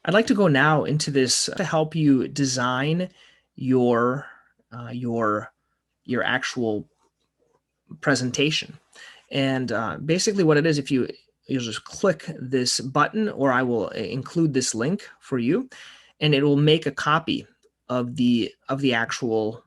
I'd like to go now into this to help you design your uh, your your actual presentation. And basically what it is, if you'll just click this button, or I will include this link for you, and it will make a copy of the actual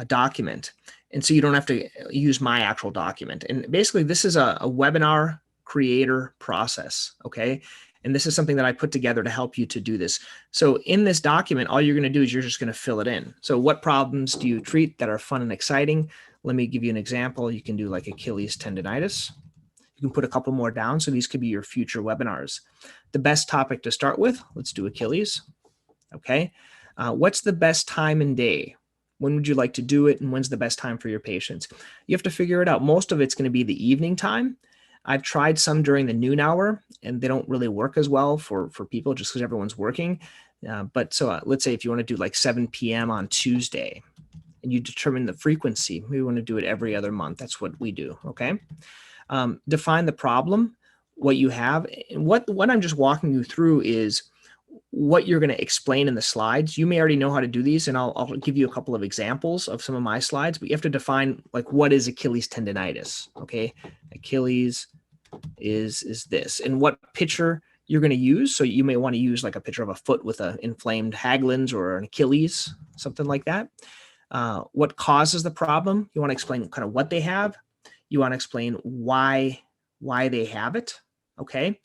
document. And so you don't have to use my actual document. And basically this is a webinar creator process, okay? And this is something that I put together to help you to do this. So in this document, all you're going to do is you're just going to fill it in. So what problems do you treat that are fun and exciting? Let me give you an example. You can do like Achilles tendonitis. You can put a couple more down. So these could be your future webinars. The best topic to start with, let's do Achilles. Okay. What's the best time and day? When would you like to do it? And when's the best time for your patients? You have to figure it out. Most of it's going to be the evening time. I've tried some during the noon hour, and they don't really work as well for people just because everyone's working. But let's say if you want to do like 7 p.m. on Tuesday, and you determine the frequency, we want to do it every other month. That's what we do, okay? Define the problem, what you have. And what I'm just walking you through is what you're going to explain in the slides. You may already know how to do these, and I'll give you a couple of examples of some of my slides, but you have to define like what is Achilles tendonitis, okay? Achilles is this, and what picture you're going to use. So you may want to use like a picture of a foot with an inflamed Haglund's or an Achilles, something like that. What causes the problem? You want to explain kind of what they have. You want to explain why they have it, okay?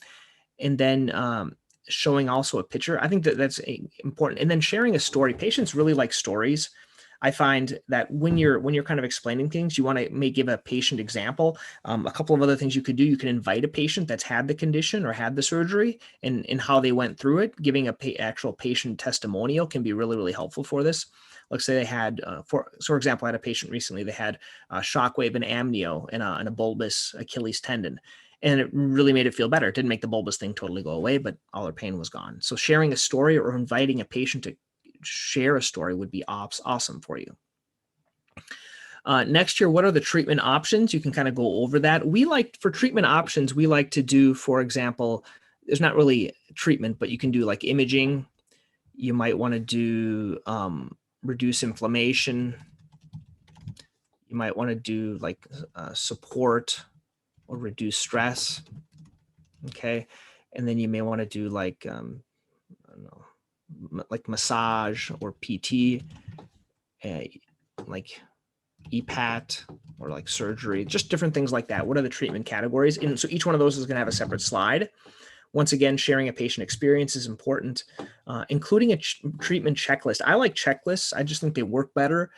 And then showing also a picture. I think that's important. And then sharing a story. Patients really like stories. I find that when you're kind of explaining things, you want to give a patient example. A couple of other things you could do. You can invite a patient that's had the condition or had the surgery and how they went through it. Giving actual patient testimonial can be really, really helpful for this. Let's say they had, for example, I had a patient recently. They had shockwave and amnio and a bulbous Achilles tendon. And it really made it feel better. It didn't make the bulbous thing totally go away, but all their pain was gone. So sharing a story or inviting a patient to share a story would be awesome for you. Next year, what are the treatment options? You can kind of go over that. For treatment options, we like to do, for example, there's not really treatment, but you can do like imaging. You might want to do reduce inflammation. You might want to do like support or reduce stress. Okay. And then you may want to do like, I don't know, like massage or PT, like EPAT or like surgery, just different things like that. What are the treatment categories? And so each one of those is going to have a separate slide. Once again, sharing a patient experience is important, including a treatment checklist. I like checklists. I just think they work better.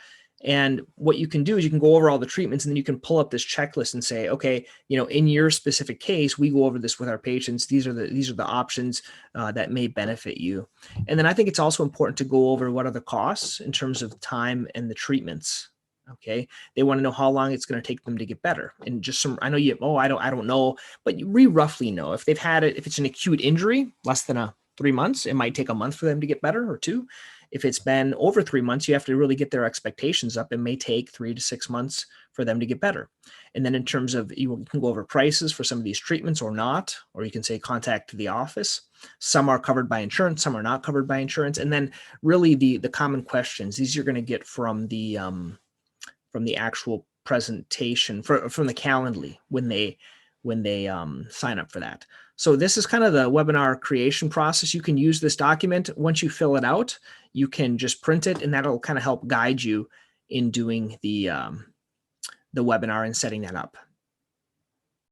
And what you can do is you can go over all the treatments, and then you can pull up this checklist and say, okay, in your specific case, we go over this with our patients. These are the options that may benefit you. And then I think it's also important to go over what are the costs in terms of time and the treatments. Okay. They want to know how long it's going to take them to get better. And just I know I don't know, but we roughly know if they've had it, if it's an acute injury, less than 3 months, it might take a month for them to get better or 2. If it's been over 3 months, you have to really get their expectations up. It may take 3 to 6 months for them to get better. And then in terms of, you can go over prices for some of these treatments or not, or you can say contact the office. Some are covered by insurance, some are not covered by insurance. And then really the common questions, these you're going to get from the actual presentation, from the Calendly when they sign up for that. So this is kind of the webinar creation process. You can use this document. Once you fill it out, you can just print it, and that'll kind of help guide you in doing the webinar and setting that up.